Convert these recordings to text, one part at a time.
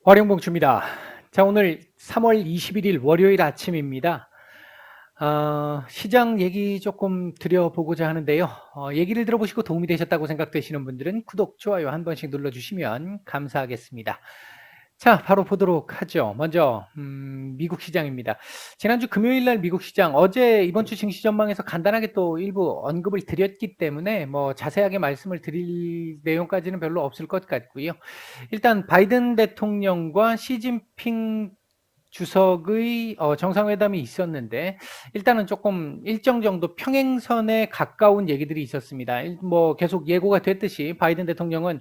어령봉추입니다. 자, 오늘 3월 21일 월요일 아침입니다. 시장 얘기 조금 드려보고자 하는데요. 얘기를 들어보시고 도움이 되셨다고 생각되시는 분들은 구독, 좋아요 한 번씩 눌러주시면 감사하겠습니다. 자, 바로 보도록 하죠. 먼저 미국 시장입니다. 지난주 금요일 날 미국 시장, 어제 이번 주 증시 전망에서 간단하게 또 일부 언급을 드렸기 때문에 뭐 자세하게 말씀을 드릴 내용까지는 별로 없을 것 같고요. 일단 바이든 대통령과 시진핑 주석의 정상회담이 있었는데 일단은 조금 일정 정도 평행선에 가까운 얘기들이 있었습니다. 뭐 계속 예고가 됐듯이 바이든 대통령은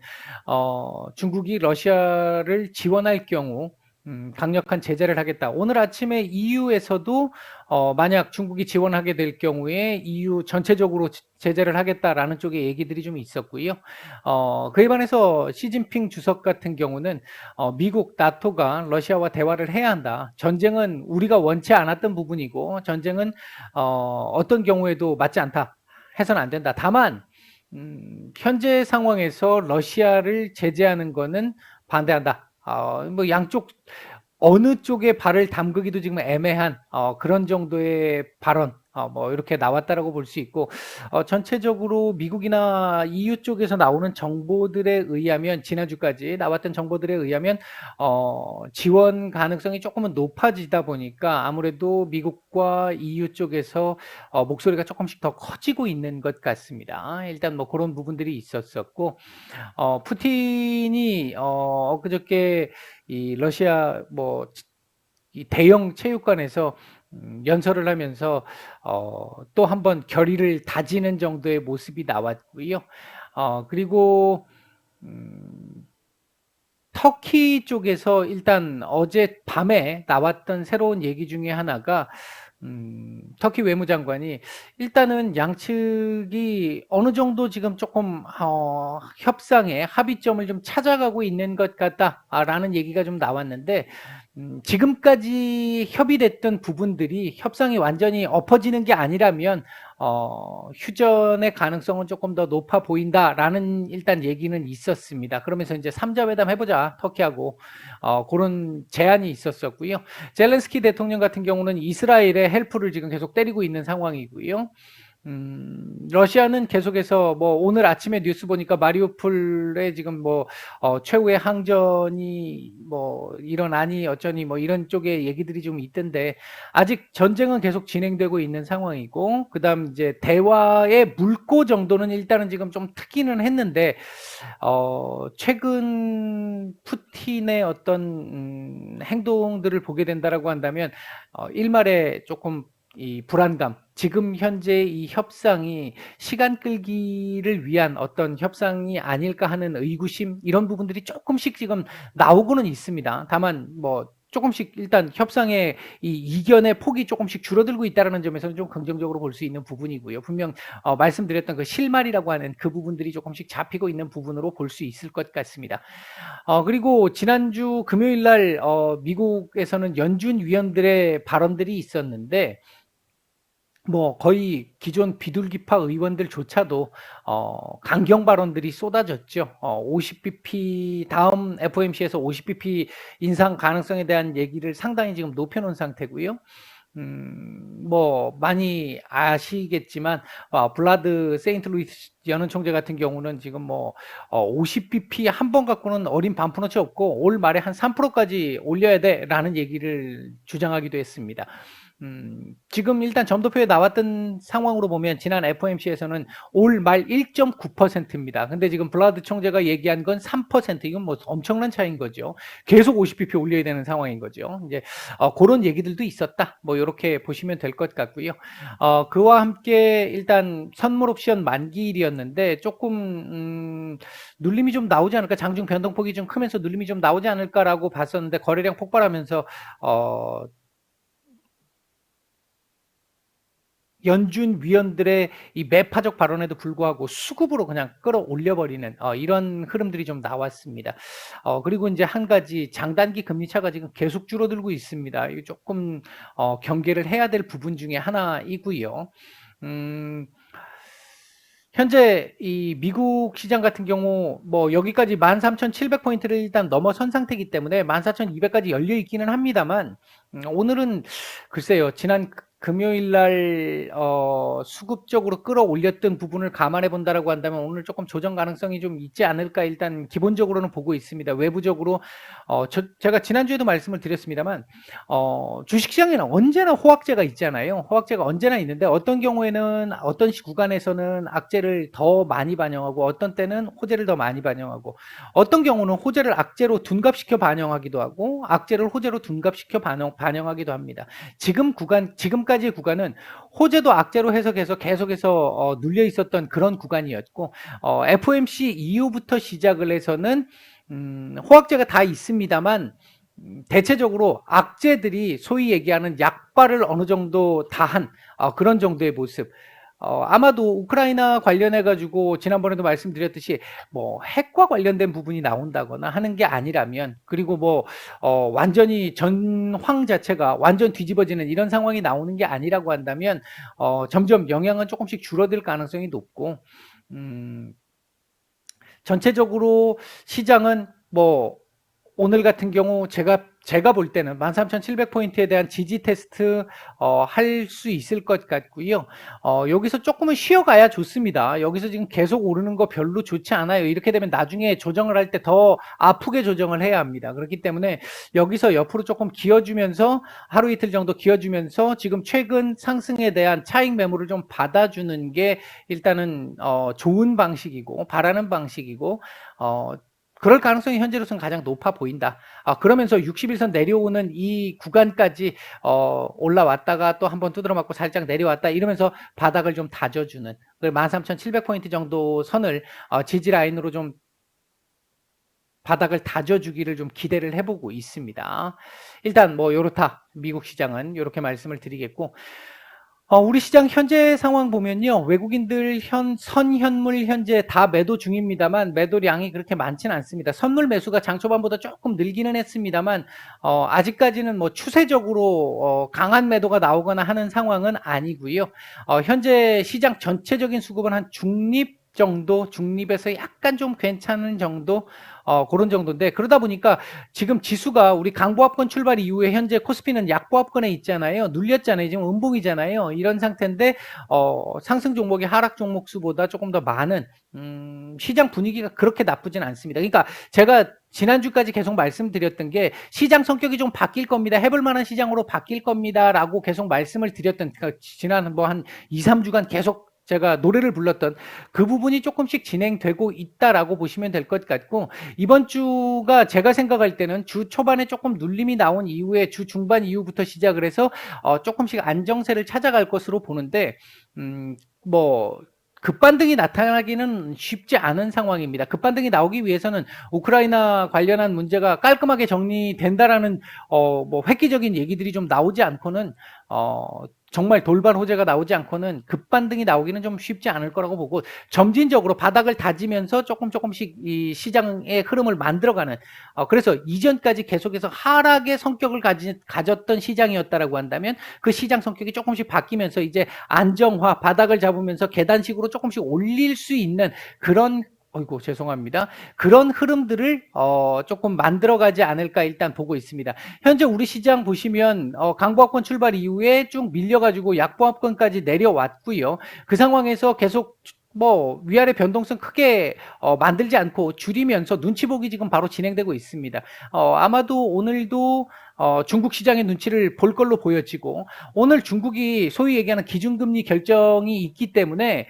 중국이 러시아를 지원할 경우 강력한 제재를 하겠다. 오늘 아침에 EU에서도 만약 중국이 지원하게 될 경우에 EU 전체적으로 제재를 하겠다라는 쪽의 얘기들이 좀 있었고요. 그에 반해서 시진핑 주석 같은 경우는 미국, 나토가 러시아와 대화를 해야 한다. 전쟁은 우리가 원치 않았던 부분이고 전쟁은 어떤 경우에도 맞지 않다. 해서는 안 된다. 다만 현재 상황에서 러시아를 제재하는 거는 반대한다. 뭐 양쪽 어느 쪽에 발을 담그기도 지금 애매한 그런 정도의 발언 뭐 이렇게 나왔다라고 볼 수 있고 전체적으로 미국이나 EU 쪽에서 나오는 정보들에 의하면 지난주까지 나왔던 정보들에 의하면 지원 가능성이 조금은 높아지다 보니까 아무래도 미국과 EU 쪽에서 목소리가 조금씩 더 커지고 있는 것 같습니다. 일단 뭐 그런 부분들이 있었었고 푸틴이 그저께 이 러시아 뭐 이 대형 체육관에서 연설을 하면서 또 한번 결의를 다지는 정도의 모습이 나왔고요. 그리고 터키 쪽에서 일단 어젯밤에 나왔던 새로운 얘기 중에 하나가 터키 외무장관이 일단은 양측이 어느 정도 지금 조금 협상에 합의점을 좀 찾아가고 있는 것 같다라는 얘기가 좀 나왔는데 지금까지 협의됐던 부분들이 협상이 완전히 엎어지는 게 아니라면 휴전의 가능성은 조금 더 높아 보인다라는 일단 얘기는 있었습니다. 그러면서 이제 3자 회담 해보자 터키하고 그런 제안이 있었었고요. 젤렌스키 대통령 같은 경우는 이스라엘의 헬프를 지금 계속 때리고 있는 상황이고요. 러시아는 계속해서 뭐 오늘 아침에 뉴스 보니까 마리우폴에 지금 뭐 최후의 항전이 뭐 일어나니 어쩌니 뭐 이런 쪽의 얘기들이 좀 있던데 아직 전쟁은 계속 진행되고 있는 상황이고 그다음 이제 대화의 물꼬 정도는 일단은 지금 좀 트기는 했는데 최근 푸틴의 어떤 행동들을 보게 된다라고 한다면 일말에 조금 이 불안감, 지금 현재 이 협상이 시간 끌기를 위한 어떤 협상이 아닐까 하는 의구심 이런 부분들이 조금씩 지금 나오고는 있습니다. 다만 뭐 조금씩 일단 협상의 이 이견의 폭이 조금씩 줄어들고 있다는 점에서는 좀 긍정적으로 볼 수 있는 부분이고요. 분명 말씀드렸던 그 실마리라고 하는 그 부분들이 조금씩 잡히고 있는 부분으로 볼 수 있을 것 같습니다. 그리고 지난주 금요일 날 미국에서는 연준 위원들의 발언들이 있었는데 뭐 거의 기존 비둘기파 의원들조차도 강경 발언들이 쏟아졌죠. 50bp 다음 FOMC에서 50bp 인상 가능성에 대한 얘기를 상당히 지금 높여놓은 상태고요. 뭐 많이 아시겠지만 블라드 세인트루이스 연은 총재 같은 경우는 지금 뭐 50bp 한 번 갖고는 어린 반푼어치 없고 올 말에 한 3%까지 올려야 돼라는 얘기를 주장하기도 했습니다. 지금 일단 점도표에 나왔던 상황으로 보면 지난 FOMC에서는 올 말 1.9%입니다. 근데 지금 블라드 총재가 얘기한 건 3%. 이건 뭐 엄청난 차이인 거죠. 계속 50bp 올려야 되는 상황인 거죠. 이제 그런 얘기들도 있었다. 뭐 이렇게 보시면 될 것 같고요. 그와 함께 일단 선물 옵션 만기일이었는데 조금 눌림이 좀 나오지 않을까, 장중 변동폭이 좀 크면서 눌림이 좀 나오지 않을까라고 봤었는데 거래량 폭발하면서 연준 위원들의 이 매파적 발언에도 불구하고 수급으로 그냥 끌어올려 버리는 이런 흐름들이 좀 나왔습니다. 그리고 이제 한 가지 장단기 금리 차가 지금 계속 줄어들고 있습니다. 이거 조금 경계를 해야 될 부분 중에 하나이고요. 음, 현재 이 미국 시장 같은 경우 뭐 여기까지 13,700포인트를 일단 넘어선 상태이기 때문에 14,200까지 열려 있기는 합니다만 오늘은 글쎄요. 지난 금요일 날 수급적으로 끌어올렸던 부분을 감안해 본다라고 한다면 오늘 조금 조정 가능성이 좀 있지 않을까 일단 기본적으로는 보고 있습니다. 외부적으로 제가 지난주에도 말씀을 드렸습니다만 주식시장에는 언제나 호황제가 있잖아요. 호황제가 언제나 있는데 어떤 경우에는 어떤 구간에서는 악재를 더 많이 반영하고 어떤 때는 호재를 더 많이 반영하고 어떤 경우는 호재를 악재로 둔갑시켜 반영하기도 하고 악재를 호재로 둔갑시켜 반영하기도 합니다. 지금까지의 구간은 호재도 악재로 해석해서 계속해서 눌려 있었던 그런 구간이었고 FOMC 이후부터 시작을 해서는 호황제가 다 있습니다만 대체적으로 악재들이 소위 얘기하는 약발을 어느 정도 다한 그런 정도의 모습. 아마도 우크라이나 관련해 가지고 지난번에도 말씀드렸듯이 뭐 핵과 관련된 부분이 나온다거나 하는 게 아니라면 그리고 뭐 완전히 전황 자체가 완전 뒤집어지는 이런 상황이 나오는 게 아니라고 한다면 점점 영향은 조금씩 줄어들 가능성이 높고 전체적으로 시장은 뭐 오늘 같은 경우 제가 볼 때는 13,700포인트에 대한 지지 테스트 할 수 있을 것 같고요. 여기서 조금은 쉬어가야 좋습니다. 여기서 지금 계속 오르는 거 별로 좋지 않아요. 이렇게 되면 나중에 조정을 할 때 더 아프게 조정을 해야 합니다. 그렇기 때문에 여기서 옆으로 조금 기어주면서 하루 이틀 정도 기어주면서 지금 최근 상승에 대한 차익 매물을 좀 받아주는 게 일단은 좋은 방식이고 바라는 방식이고 그럴 가능성이 현재로서는 가장 높아 보인다. 그러면서 60일선 내려오는 이 구간까지 올라왔다가 또 한번 두드러 맞고 살짝 내려왔다 이러면서 바닥을 좀 다져주는 13,700포인트 정도 선을 지지 라인으로 좀 바닥을 다져주기를 좀 기대를 해보고 있습니다. 일단 뭐 요렇다. 미국 시장은 이렇게 말씀을 드리겠고 우리 시장 현재 상황 보면요. 외국인들 선현물 현재 다 매도 중입니다만 매도량이 그렇게 많지는 않습니다. 선물 매수가 장 초반보다 조금 늘기는 했습니다만 아직까지는 뭐 추세적으로 강한 매도가 나오거나 하는 상황은 아니고요. 현재 시장 전체적인 수급은 한 중립에서 약간 좀 괜찮은 정도 그런 정도인데 그러다 보니까 지금 지수가 우리 강보합권 출발 이후에 현재 코스피는 약보합권에 있잖아요. 눌렸잖아요. 지금 음봉이잖아요. 이런 상태인데 상승 종목이 하락 종목 수보다 조금 더 많은 시장 분위기가 그렇게 나쁘진 않습니다. 그러니까 제가 지난주까지 계속 말씀드렸던 게 시장 성격이 좀 바뀔 겁니다. 해볼 만한 시장으로 바뀔 겁니다라고 계속 말씀을 드렸던 지난 뭐 한 2, 3주간 계속 제가 노래를 불렀던 그 부분이 조금씩 진행되고 있다라고 보시면 될 것 같고 이번 주가 제가 생각할 때는 주 초반에 조금 눌림이 나온 이후에 주 중반 이후부터 시작을 해서 조금씩 안정세를 찾아갈 것으로 보는데 뭐 급반등이 나타나기는 쉽지 않은 상황입니다. 급반등이 나오기 위해서는 우크라이나 관련한 문제가 깔끔하게 정리된다라는 뭐 획기적인 얘기들이 좀 나오지 않고는 정말 돌발 호재가 나오지 않고는 급반등이 나오기는 좀 쉽지 않을 거라고 보고 점진적으로 바닥을 다지면서 조금씩 이 시장의 흐름을 만들어가는 그래서 이전까지 계속해서 하락의 성격을 가졌던 시장이었다라고 한다면 그 시장 성격이 조금씩 바뀌면서 이제 안정화 바닥을 잡으면서 계단식으로 조금씩 올릴 수 있는 그런 죄송합니다. 그런 흐름들을 조금 만들어가지 않을까 일단 보고 있습니다. 현재 우리 시장 보시면 강보합권 출발 이후에 쭉 밀려가지고 약보합권까지 내려왔고요. 그 상황에서 계속 뭐 위아래 변동성 크게 만들지 않고 줄이면서 눈치 보기 지금 바로 진행되고 있습니다. 아마도 오늘도 중국 시장의 눈치를 볼 걸로 보여지고 오늘 중국이 소위 얘기하는 기준금리 결정이 있기 때문에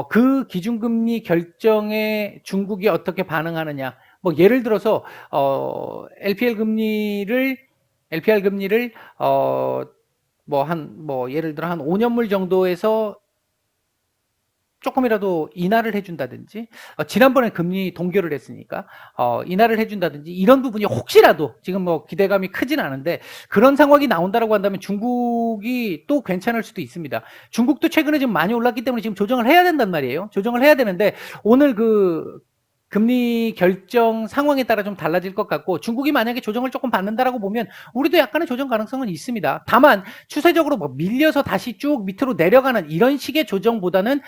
그 기준금리 결정에 중국이 어떻게 반응하느냐 뭐 예를 들어서 LPR 금리를 예를 들어 한 5년물 정도에서 조금이라도 인하를 해준다든지 지난번에 금리 동결을 했으니까 인하를 해준다든지 이런 부분이 혹시라도 지금 뭐 기대감이 크진 않은데 그런 상황이 나온다라고 한다면 중국이 또 괜찮을 수도 있습니다. 중국도 최근에 지금 많이 올랐기 때문에 지금 조정을 해야 된단 말이에요. 조정을 해야 되는데 오늘 그 금리 결정 상황에 따라 좀 달라질 것 같고 중국이 만약에 조정을 조금 받는다라고 보면 우리도 약간의 조정 가능성은 있습니다. 다만 추세적으로 뭐 밀려서 다시 쭉 밑으로 내려가는 이런 식의 조정보다는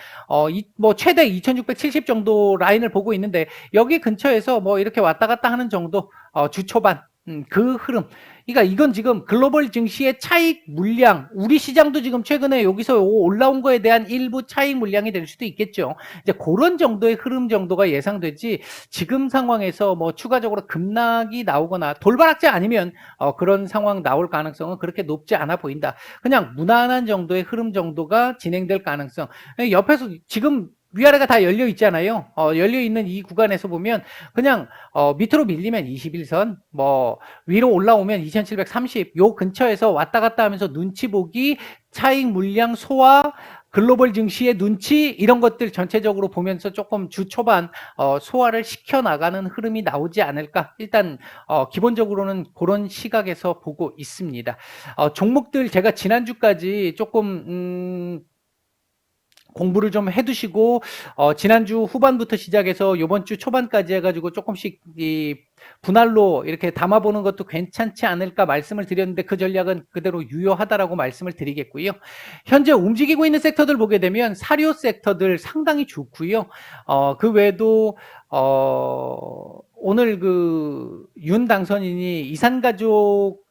뭐 최대 2670 정도 라인을 보고 있는데 여기 근처에서 뭐 이렇게 왔다 갔다 하는 정도 주 초반 그 흐름. 그러니까 이건 지금 글로벌 증시의 차익 물량, 우리 시장도 지금 최근에 여기서 올라온 거에 대한 일부 차익 물량이 될 수도 있겠죠. 이제 그런 정도의 흐름 정도가 예상되지 지금 상황에서 뭐 추가적으로 급락이 나오거나 돌발악재 아니면 그런 상황 나올 가능성은 그렇게 높지 않아 보인다. 그냥 무난한 정도의 흐름 정도가 진행될 가능성. 옆에서 지금 위아래가 다 열려 있잖아요. 열려 있는 이 구간에서 보면 그냥 밑으로 밀리면 21선, 뭐 위로 올라오면 2730, 요 근처에서 왔다 갔다 하면서 눈치 보기, 차익 물량 소화, 글로벌 증시의 눈치 이런 것들 전체적으로 보면서 조금 주 초반 소화를 시켜 나가는 흐름이 나오지 않을까. 일단 기본적으로는 그런 시각에서 보고 있습니다. 종목들 제가 지난주까지 조금 공부를 좀 해두시고 지난주 후반부터 시작해서 이번 주 초반까지 해가지고 조금씩 이 분할로 이렇게 담아보는 것도 괜찮지 않을까 말씀을 드렸는데 그 전략은 그대로 유효하다라고 말씀을 드리겠고요. 현재 움직이고 있는 섹터들 보게 되면 사료 섹터들 상당히 좋고요. 그 외에도 오늘 그 윤 당선인이 이산가족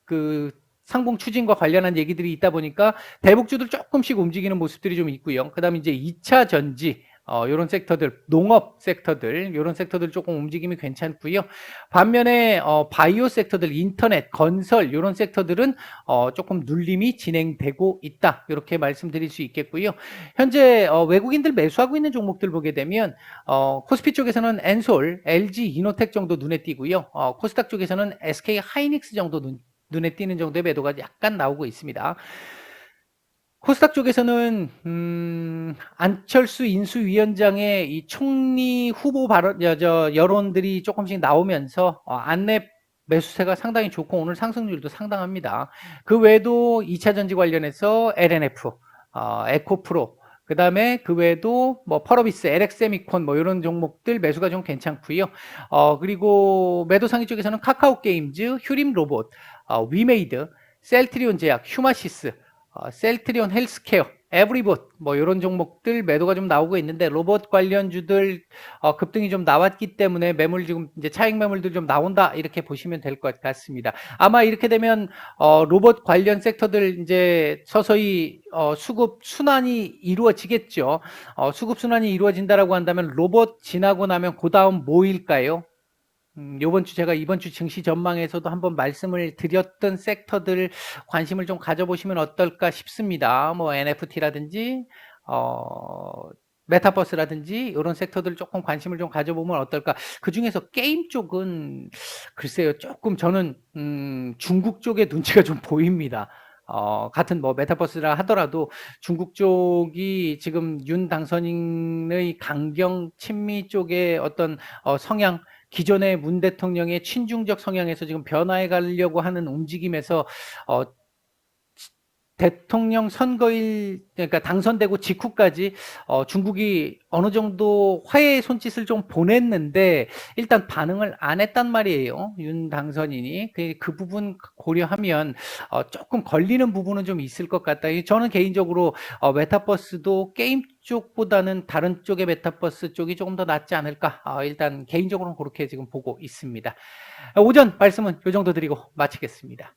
그 상봉 추진과 관련한 얘기들이 있다 보니까 대북주들 조금씩 움직이는 모습들이 좀 있고요. 그다음에 이제 2차 전지 요런 섹터들, 농업 섹터들, 요런 섹터들 조금 움직임이 괜찮고요. 반면에 바이오 섹터들, 인터넷, 건설 요런 섹터들은 조금 눌림이 진행되고 있다. 이렇게 말씀드릴 수 있겠고요. 현재 외국인들 매수하고 있는 종목들 보게 되면 코스피 쪽에서는 엔솔, LG 이노텍 정도 눈에 띄고요. 코스닥 쪽에서는 SK 하이닉스 정도 눈에 띄는 정도의 매도가 약간 나오고 있습니다. 코스닥 쪽에서는 안철수 인수위원장의 이 총리 후보 발언 여론들이 조금씩 나오면서 안내 매수세가 상당히 좋고 오늘 상승률도 상당합니다. 그 외에도 2차 전지 관련해서 LNF, 에코프로, 그 다음에 그 외에도 뭐 펄어비스, LX세미콘 뭐 이런 종목들 매수가 좀 괜찮고요. 그리고 매도 상위 쪽에서는 카카오 게임즈, 휴림 로봇, 위메이드, 셀트리온 제약, 휴마시스, 셀트리온 헬스케어, 에브리봇 뭐 이런 종목들 매도가 좀 나오고 있는데 로봇 관련주들 급등이 좀 나왔기 때문에 매물 지금 이제 차익 매물들 좀 나온다 이렇게 보시면 될 것 같습니다. 아마 이렇게 되면 로봇 관련 섹터들 이제 서서히 수급 순환이 이루어지겠죠. 수급 순환이 이루어진다라고 한다면 로봇 지나고 나면 그 다음 뭐일까요? 요번 주 제가 이번 주 증시 전망에서도 한번 말씀을 드렸던 섹터들 관심을 좀 가져보시면 어떨까 싶습니다. 뭐 NFT라든지 메타버스라든지 이런 섹터들 조금 관심을 좀 가져보면 어떨까. 그 중에서 게임 쪽은 글쎄요 조금 저는 중국 쪽의 눈치가 좀 보입니다. 같은 뭐 메타버스라 하더라도 중국 쪽이 지금 윤 당선인의 강경 친미 쪽의 어떤 성향 기존의 문 대통령의 친중적 성향에서 지금 변화해 가려고 하는 움직임에서 대통령 선거일 그러니까 당선되고 직후까지 중국이 어느 정도 화해의 손짓을 좀 보냈는데 일단 반응을 안 했단 말이에요. 윤 당선인이 그 부분 고려하면 조금 걸리는 부분은 좀 있을 것 같다. 저는 개인적으로 메타버스도 게임 쪽보다는 다른 쪽의 메타버스 쪽이 조금 더 낫지 않을까. 일단 개인적으로는 그렇게 지금 보고 있습니다. 오전 말씀은 이 정도 드리고 마치겠습니다.